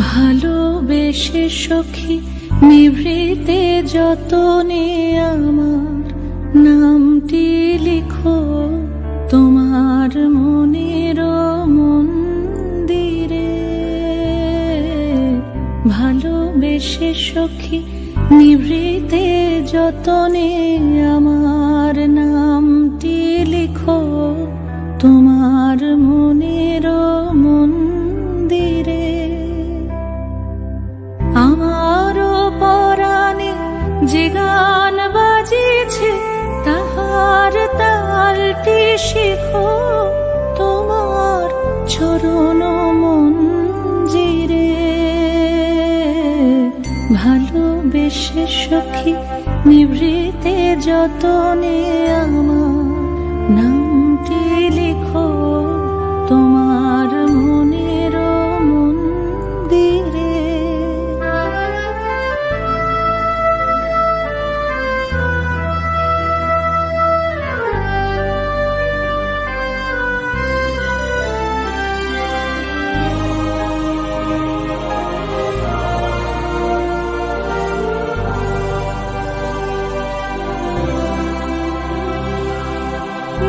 ভালোবেসে সখী নিভৃতে যতনে আমার নামটি লিখো তোমার মনের মন্দিরে। ভালোবেসে সখী নিভৃতে যতনে আমার নামটি লিখো তোমার মনের মন্দিরে। আমারও পরাণে যে গান বাজিছে তাহার তালটি শিখো তোমার চরণ মঞ্জিরে। ভালোবেসে সখী নিভৃতে যতনে আমার নামটি লিখো তোমার মনের মন্দিরে।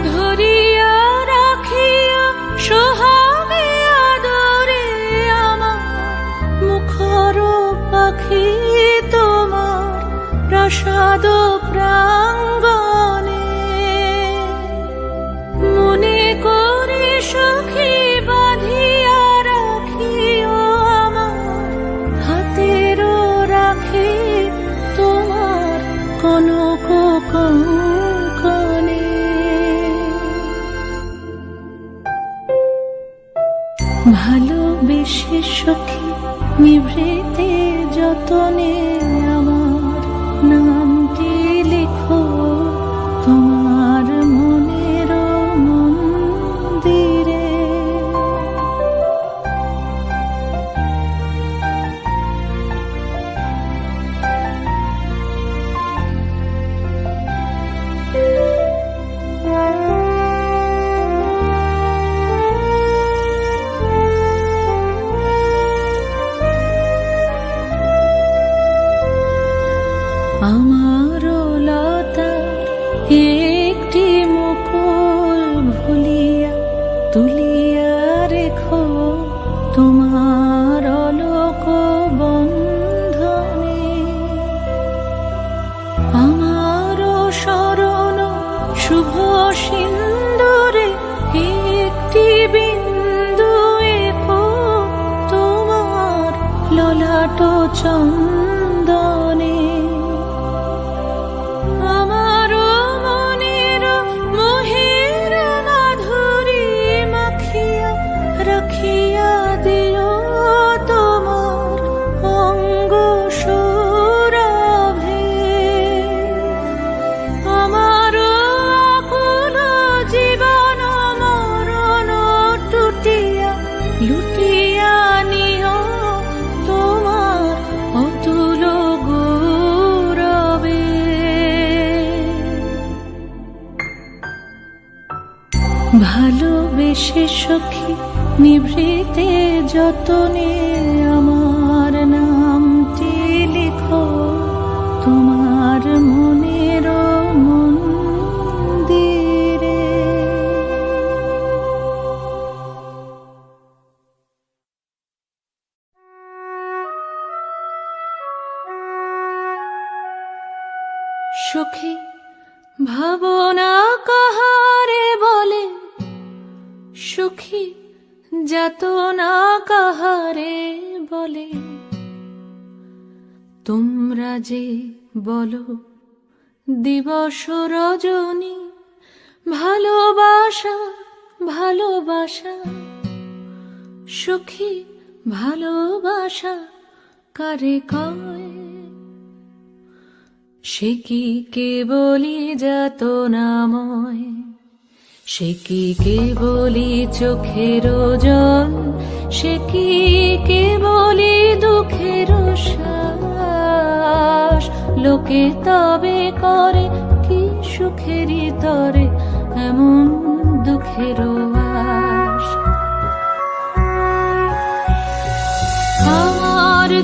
ধরিয়া রাখিয়া সোহাগে আদরে আমার মুখর পাখি তোমার প্রাসাদ প্রাঙ্গণে। মনে করে সখী বাঁধিয়া রাখিও আমার হাতের রাখি তোমার কনক কঙ্কণে। ভালোবেসে সখী নিভৃতে যতনে আমার নামটি লিখো তোমার মনের মন্দিরে। আমারও লতার একটি মুকুল ভুলিয়া তুলিয়া রেখো তোমার অলোক বন্ধনে। আমারও শরণ শুভ সিন্দুরে একটি বিন্দু এঁকো তোমার ললাট চন্দনে। আমারও মনের মোহের মাধুরী মাখিয়া রাখিয়া দিও তোমার অঙ্গ সৌরভে। আমারও আকুল জীবন মরণ টুটিয়া লুটিয়া নিও তোমার অতুল গৌরবে। ভালোবেসে সখী নিভৃতে যতনে আমার নামটি লিখো তোমার মনের মন্দিরে। সখী ভাবনা কাহারে বলে সখী যাতনা কাহারে বলে। তোমরা যে বলো দিবস রজনী ভালোবাসা ভালোবাসা সখী ভালোবাসা কারে কয়। সে কি কেবলি যাতনাময়, সে কি কেবলি চোখের জল, সে কি কেবলি দুঃখের শ্বাস। লোকে তবে করে কি সুখেরই তরে এমন দুঃখের আশ।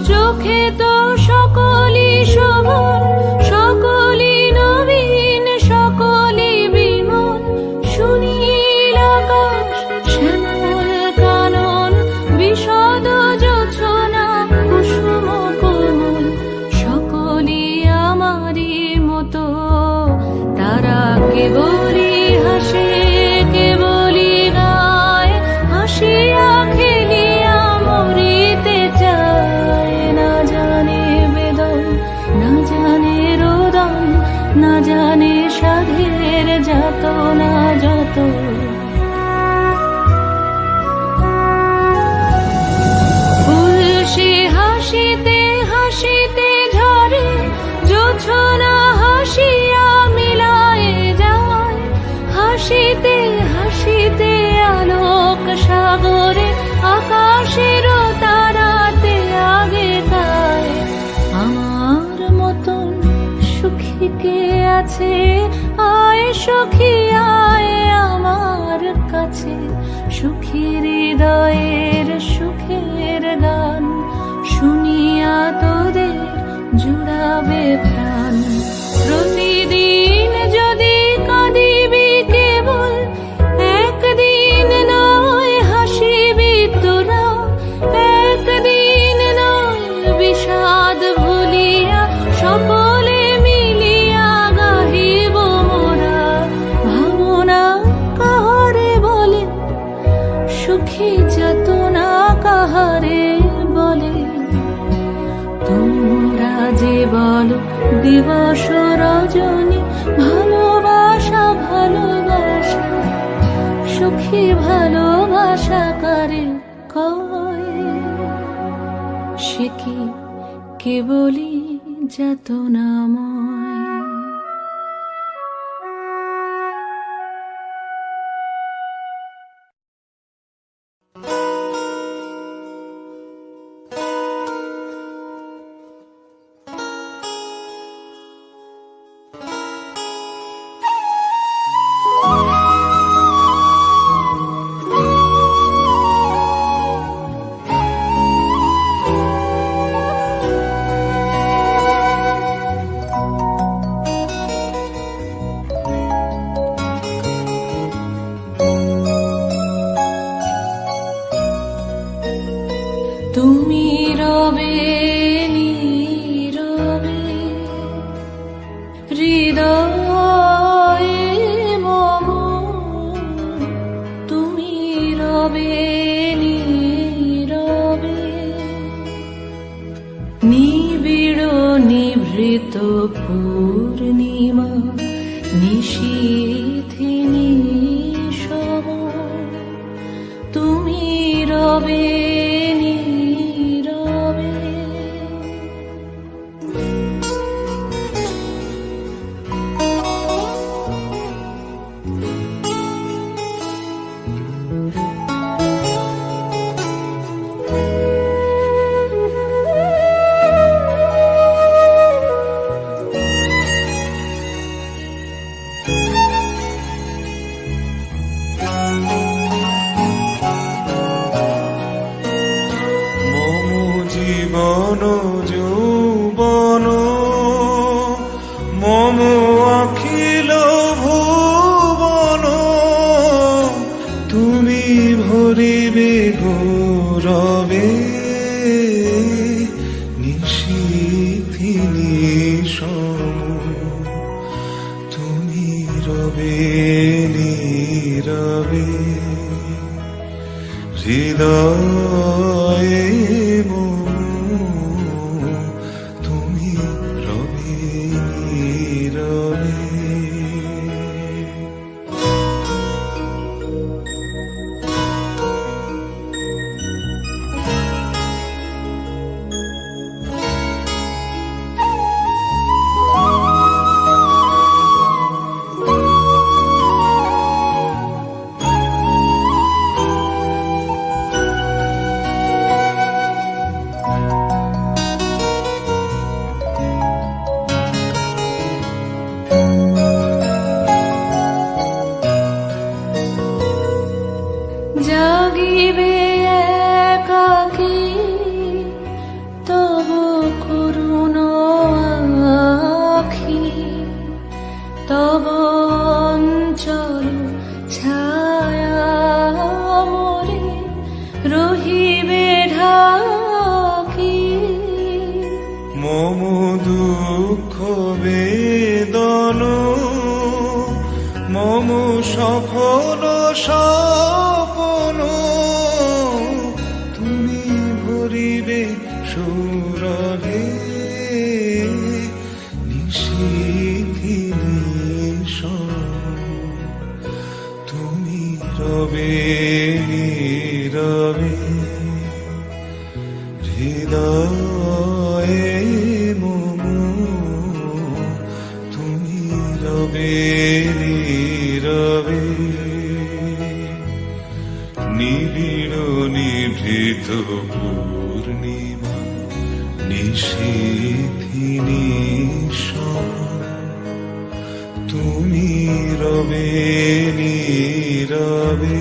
চোখে তো সকলই শোভন, সকলই নবীন, সকলই বিমল। সুনীল আকাশ, শ্যামল কানন, বিশদ জোছনা, কুসুম কোমল, সকলই আমারই মতো। তারা কেবলই হাসে, কেবলই গায়, হাসিয়া খেলিয়া মরিতে চায়। না জানে বেদন, না জানে রোদন, না জানে সাধের যাতনা যত। ফুল সে হাসিতে হাসিতে ঝরে, জোছনা হাসিয়া মিলায়ে যায়। হাসিতে হাসিতে আলোক সাগরে, আকাশের তারাতে আগে গায়। আমার মতন সুখী কে আছে? আয় সখী আয় আমার কাছে। সুখী হৃদয়ের সুখের গান শুনিয়া তোদের জুড়াবে প্রাণ। প্রতিদিন যদি কাঁদিবি কেবল, একদিন নয় হাসিবি তোরা। একদিন নয় বিষাদ ভুলিয়া, সকলে মিলিয়া গাহিব মোরা। ভাবনা কাহারে বলে, সুখী যাতনা কাহারে বলে? তোমরা যে বলো দিবস রজনী, ভালোবাসা ভালোবাসা, সুখী ভালোবাসা কারে কয়? সে কি কেবলই যাতনাময়? তুমি রবে নীরবে হৃদয়ে মম, তুমি রবে নীরবে। নিবিড় নিভৃত পূর্ণিমা, নিশীথিনী সম, তুমি রবে নীরবে। জীবন যৌবন মম অখিল ভুবন, তুমি ভরিবে গৌরবে নিশীথিনী সম, তুমি রবে নীরবে হৃদয়ে মম, তুমি রবে নীরবে। রহিবে ঢাকি মম দুঃখ বেদন মম সফল স্বপন তুমি ভরিবে সৌরভে নিশীথি নিশন তুমি রবে নীরবে হৃদয়ে মম তুমি রবে নীরবে নিবিড় নিভৃত পূর্ণিমা নিশীথি নিশন তুমি রবে নীরবে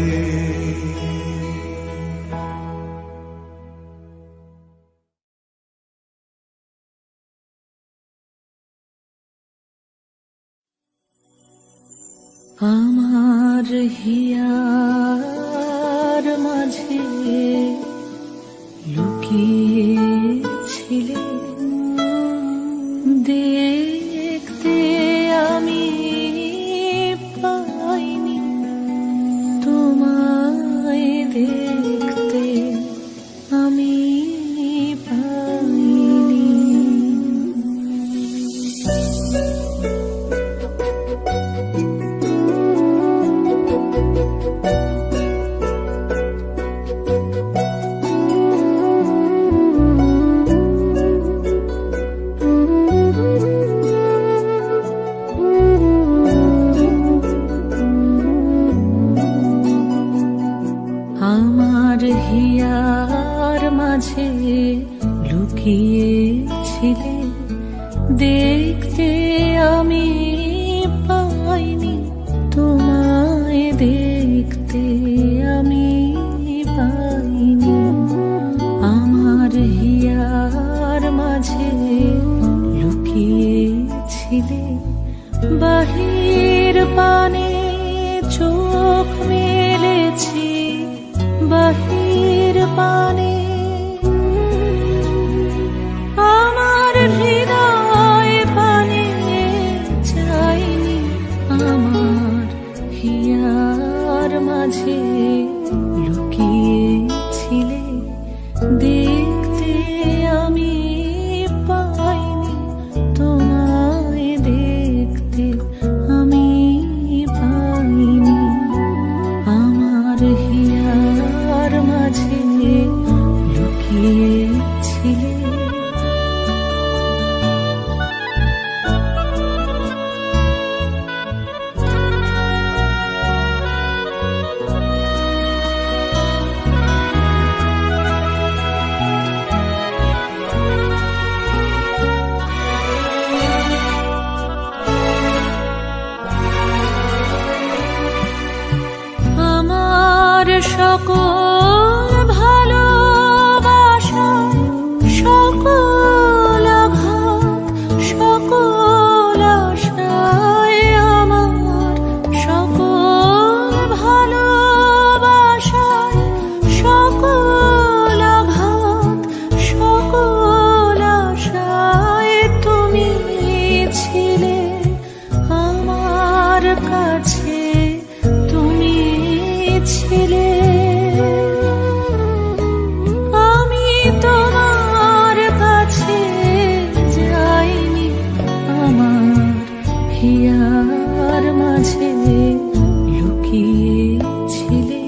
আমার হিয়ার মাঝে লুকিয়েছিলে দেখতে আমি পাইনি তোমায় দেখতে আমি পাইনি আমার হিয়ার মাঝে লুকিয়েছিলে দেখতে আমি পাইনি তোমায় দেখতে আমি পাইনি আমার হিয়ার মাঝে লুকিয়েছিলে বাহির পানে চোখ মেলেছি বাহির পানে আমার হৃদয় পানে চাইনি আমার হিয়ার মাঝে লুকিয়েছিলে দেখতে আমি পাইনি তোমায় দেখতে আমি পাইনি আমার হিয়ার মাঝে লুকিয়েছিলে আমার সকল ভালোবাসা সকল আঘাত সকল আশায় আমার সকল ভালোবাসা সকল আঘাত সকল আশায় তুমি ছিলে আমার কাছে ছিলে আমি তোমার কাছে যাইনি আমার হিয়ার মাঝে লুকিয়েছিলে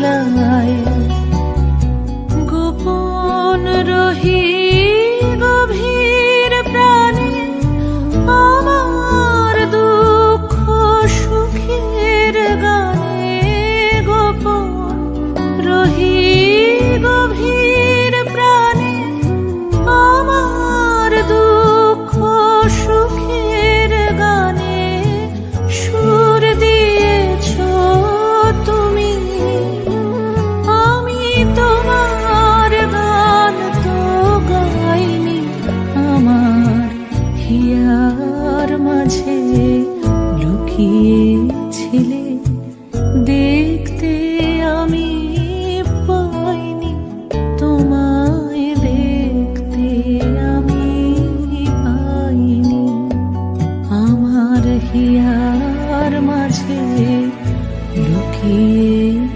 বেলায় গোপন রহি গভীর প্রাণে আমার দুঃখ সুখের গানে গোপন রহি গভীর প্রাণে আমার দুঃখ সুখের গানে সুর দিয়েছ তুমি আমি তোমার গান তো গাইনি আমার হিয়ার মাঝে লুকিয়েছিলে দেখতে আমি পাইনি তোমায় দেখতে আমি পাইনি আমার হিয়ার মাঝে লুকিয়েছিলে।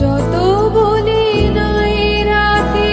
যত বলি নাই রাতে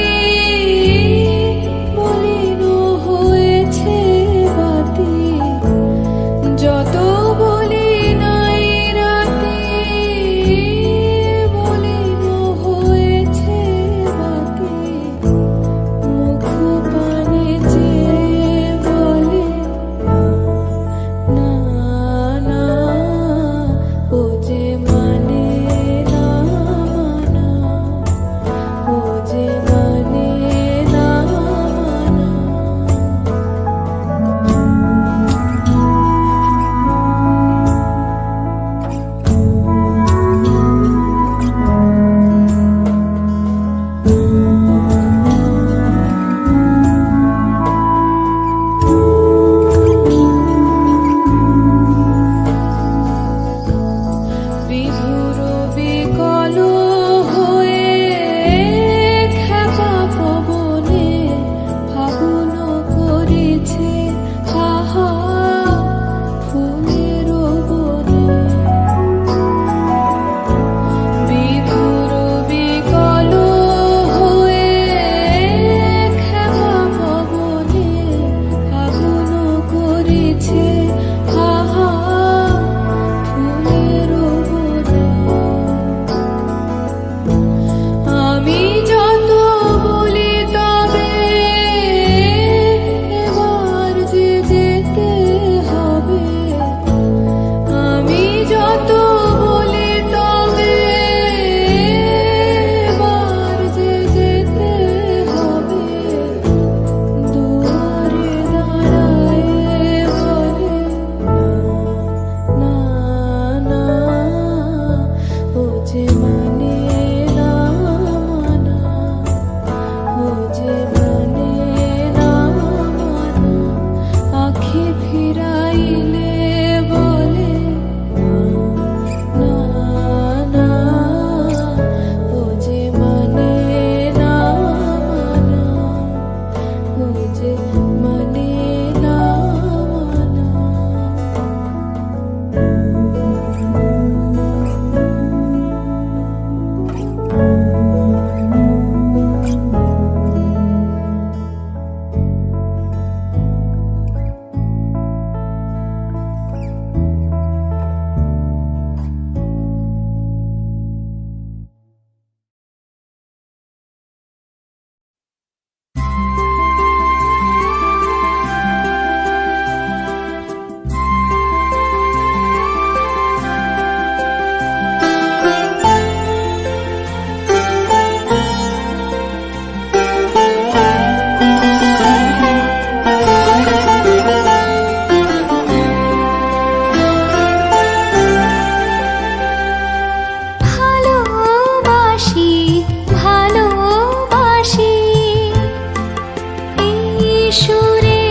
সুরে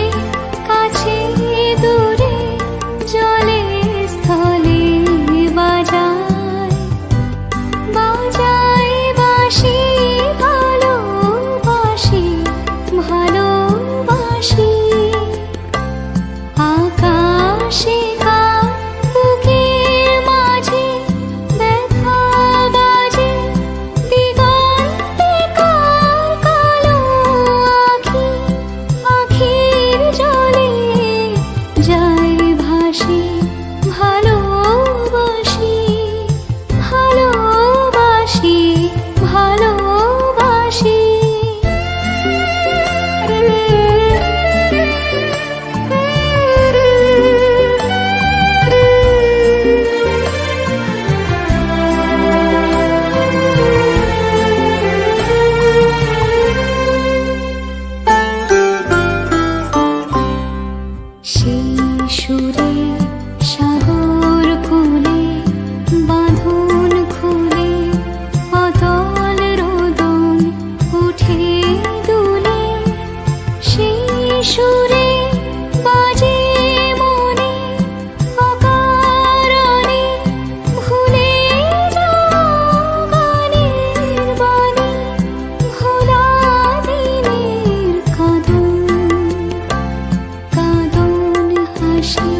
কাছে দূরে জলে স্থলে বাজায় বাজায় বাঁশি ভালোবাসি ভালোবাসি আকাশে কার বুকের মাঝে ব্যথা বাজে দিগন্তে কার কালো আঁখি আঁখির জলে যায় ভাসি ভালোবাসি ভালোবাসি ভালোবাসি সেই সুরে সাগর কূলে বাঁধন খুলে অতল রোদন উঠে দুলে সেই সুরে বাজে মনে অকারণে ভুলে যাও গানের বাণী ভোলা দিনের কাঁদন হাসি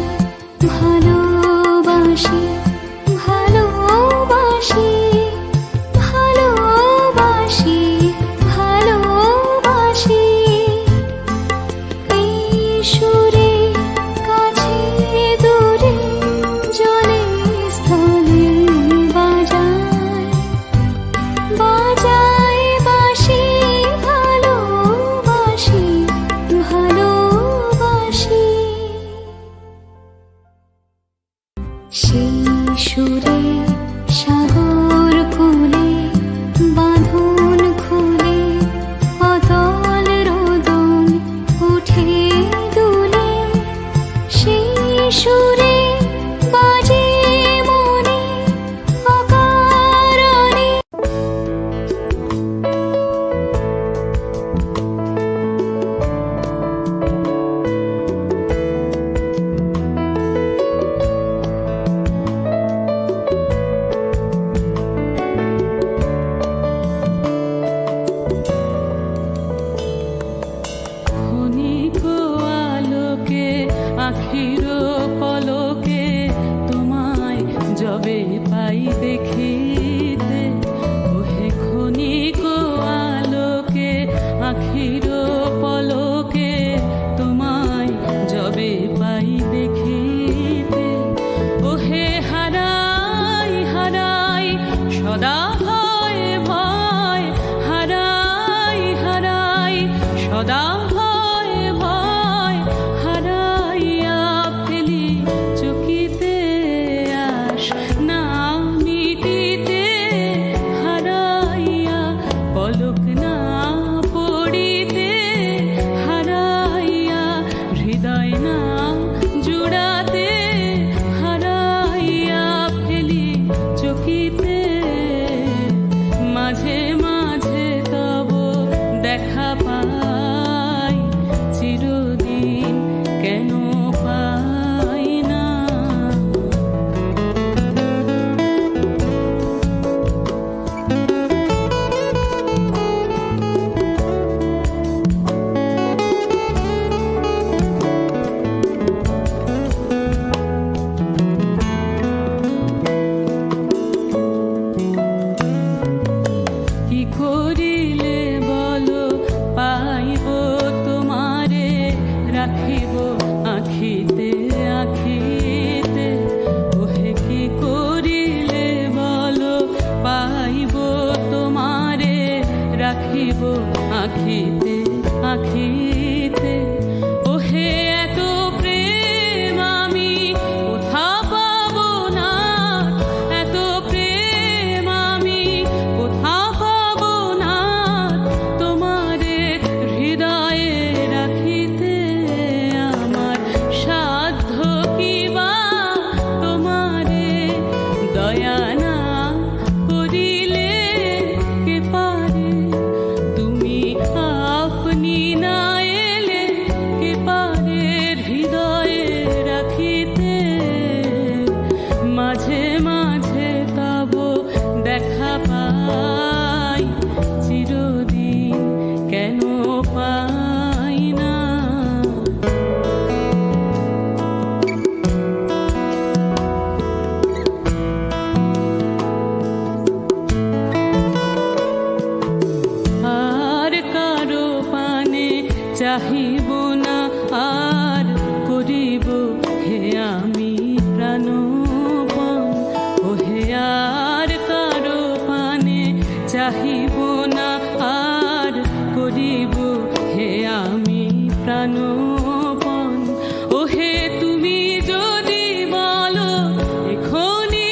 ভালোবাসি ভালোবাসি ভালোবাসি ভালোবাসি এই সুরে কাছে দূরে জলে স্থলে বাজায় বাজায় বাঁশি ভালোবাসি ভালোবাসি সেই সুরে সাগর কূলে বাঁধন খুলে অতল রোদন উঠে দুলে সেই সুরে বাজে মনে অকারণে ক্ষণিক আলোকে আখির পলকে তোমায় যবে পাই দেখিতে ওহে ক্ষণিক আলোকে আখির পলকে তোমায় যবে পাই দেখিতে ওহে হারাই হারাই সদা ভয় ভয় হারাই হারাই সদা ভয় ভয় হারাইয়া ফেলি চকিতে আস না মিটিতে হারাইয়া পলক না পড়িতে হারাইয়া হৃদয় না জুড়াতে হারাইয়া ফেলি চকিতে মাঝে মাঝে তব দেখা পাই চিরদিন কেন পাই না কি করিলে বলো পাইব তোমারে রাখিব আখিতে আখিতে ওহে কি করিলে বলো পাইব তোমারে রাখিব আখিতে আখিতে ওহে এত প্রেম আমি কোথা পাবো না এত প্রেম আমি কোথা পাবো না তোমারে হৃদয়ে রাখিতে আমার সাধ্য কিবা তোমারে দয়া না করিলে কে পারে তুমি আপনি নাই পাই না। আর কারো পানে চাহিব না, আর করিব হে আমি প্রাণপণ। ও হে আর কারো পানে চাহিব না, আর করিব হে আমি প্রাণপণ। ও হে তুমি যদি বলো এখনি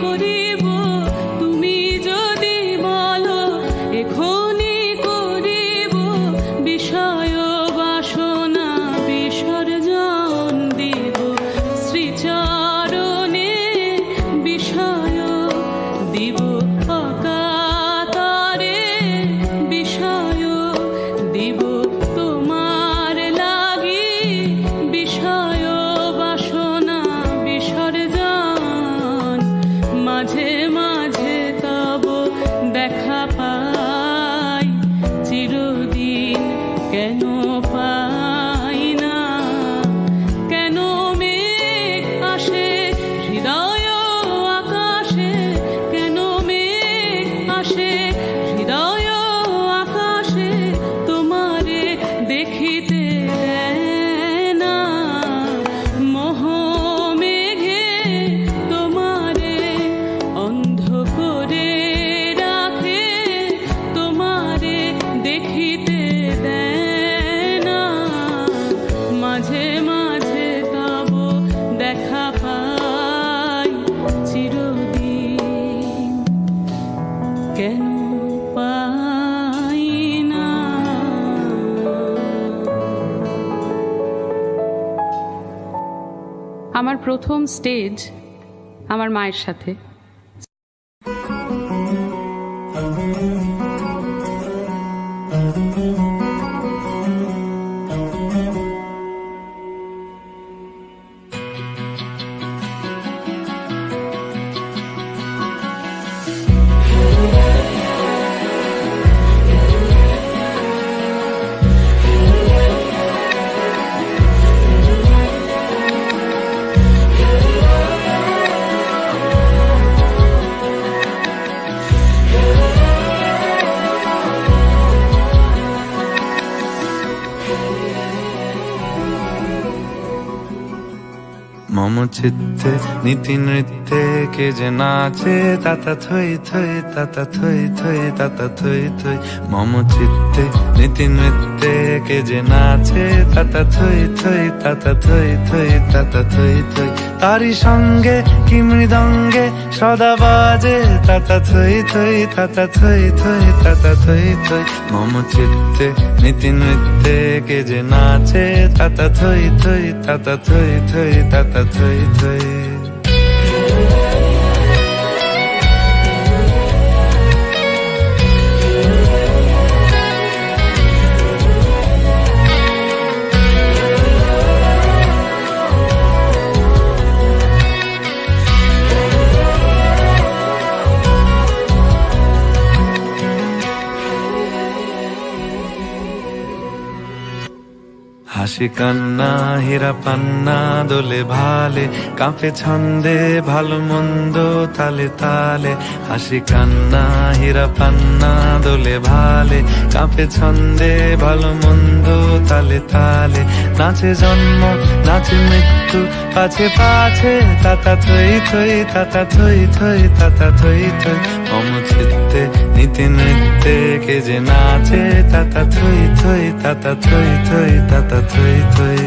করিব, তুমি যদি বলো এখনি করিব, বিষয় বাসনা বিসর্জন দিব শ্রীচরণে, বিষয় দিব অকাতরে, বিষয় দিব তোমার লাগি, বিষয় বাসনা বিসর্জন। মাঝে মাঝে তব দেখা পাই, চিরদিন কেন পাই না? কেন মেঘ আসে হৃদয় আকাশে, কেন মেঘ আসে হৃদয় আকাশে, তোমারে দেখিতে দেয় না? মোহ মেঘে তোমারে অন্ধ করে রাখে, তোমারে দেখিতে দেয় না। মাঝে মাঝে তব দেখা পাই, চিরদিন কেন পাই না? আমার প্রথম স্টেজ আমার মায়ের সাথে। মম চিত্তে নীতি নৃত্যে কে যে নাচে, তাতা থই থই তাতা থই থই তাতা থই থই। মম চিত্তে নীতি নৃত্যে কে যে নাচে, তাতা থই থই তাতা থই থই তাতা থই থই। তারি সঙ্গে কি মৃদঙ্গে সদা বাজে, তাতা থই থই তাতা থই থই তাতা থই থই। মম চিত্তে নীতি নৃত্যে কে যে নাচে, তাতা থই থই তাতা থই থই তাতা থই থই। হাসি কান্না হীরা পান্না দোলে ভালে, কাঁপে ছন্দে ভালো মন্দ তালে তালে। হাসি কান্না হীরা পান্না দোলে ভালে, কাঁপে ছন্দে ভালো মন্দ তালে তালে। নাচে জন্ম নাচে মৃত্যু পাছে পাছে, তাতা থই থই তাতা থই থই তাতা থই থই। মম চিত্তে নীতি নৃত্যে কে যে নাচে, তাতা থই থই তাতা থই থই তাতা থই থই।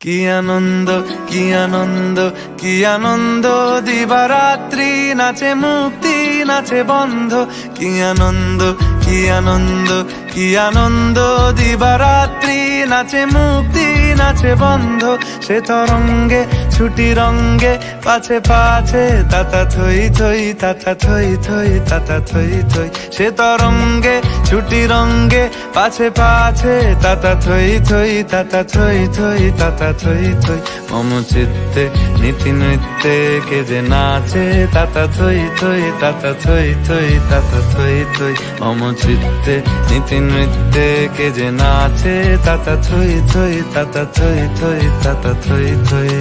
কি আনন্দ কি আনন্দ কি আনন্দ, দিবারাত্রি নাচে মুক্তি নাচে বন্ধ, কি আনন্দ কি আনন্দ কি আনন্দ, দিবারাত্রি নাচে মুক্তি নাচে বন্ধ, সে তরঙ্গে ছুটি রঙ্গে পাছে পাছে তাতা থই থই তাতা থই থই তাতা থই থই, সে তরঙ্গে ছুটি রঙ্গে পাছে পাছে তাতা থই থই তাতা থই থই তাতা থই থই, মম চিত্তে নীতি নৃত্যে কে যে নাচে তাতা থই থই তাতা থই থই তাতা থই থই, মম চিত্তে নীতি নৃত্যে কে যে নাচে তাতা থই থই তাতা থই থই তাতা থই থই।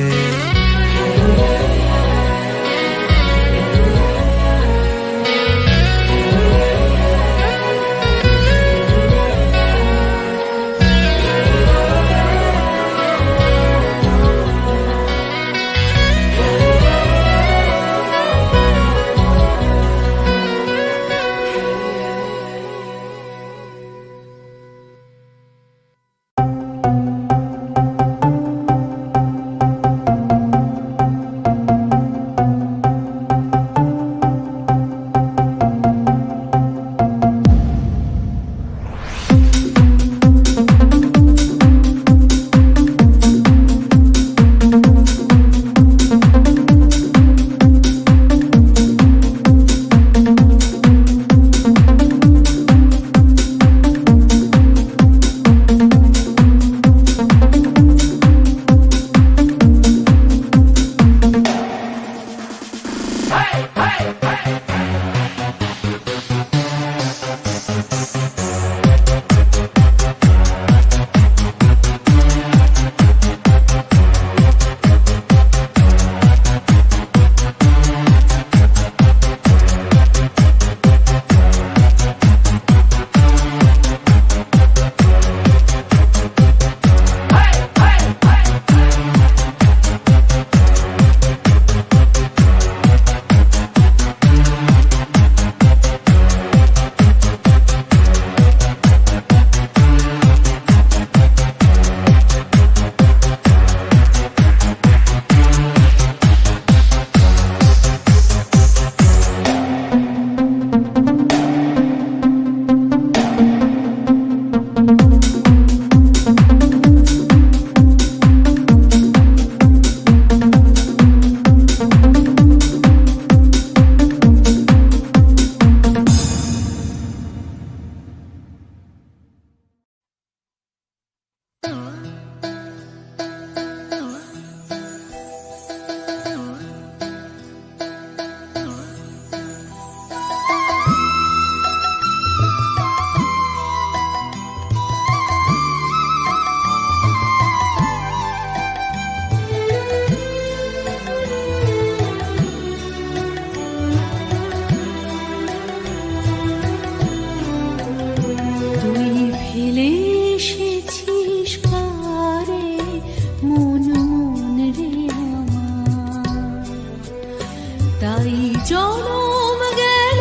তাই জনম গেল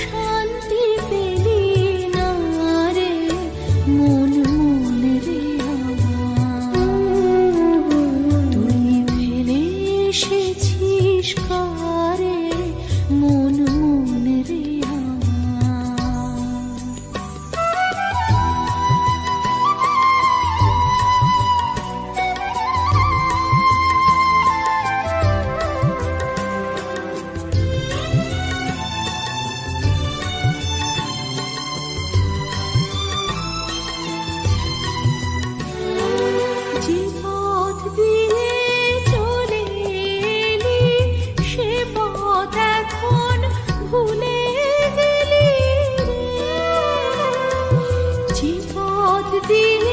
শান্তি পেলি না রে মন মন রে তুই ফেলে এসেছিস কারে মন মন রে the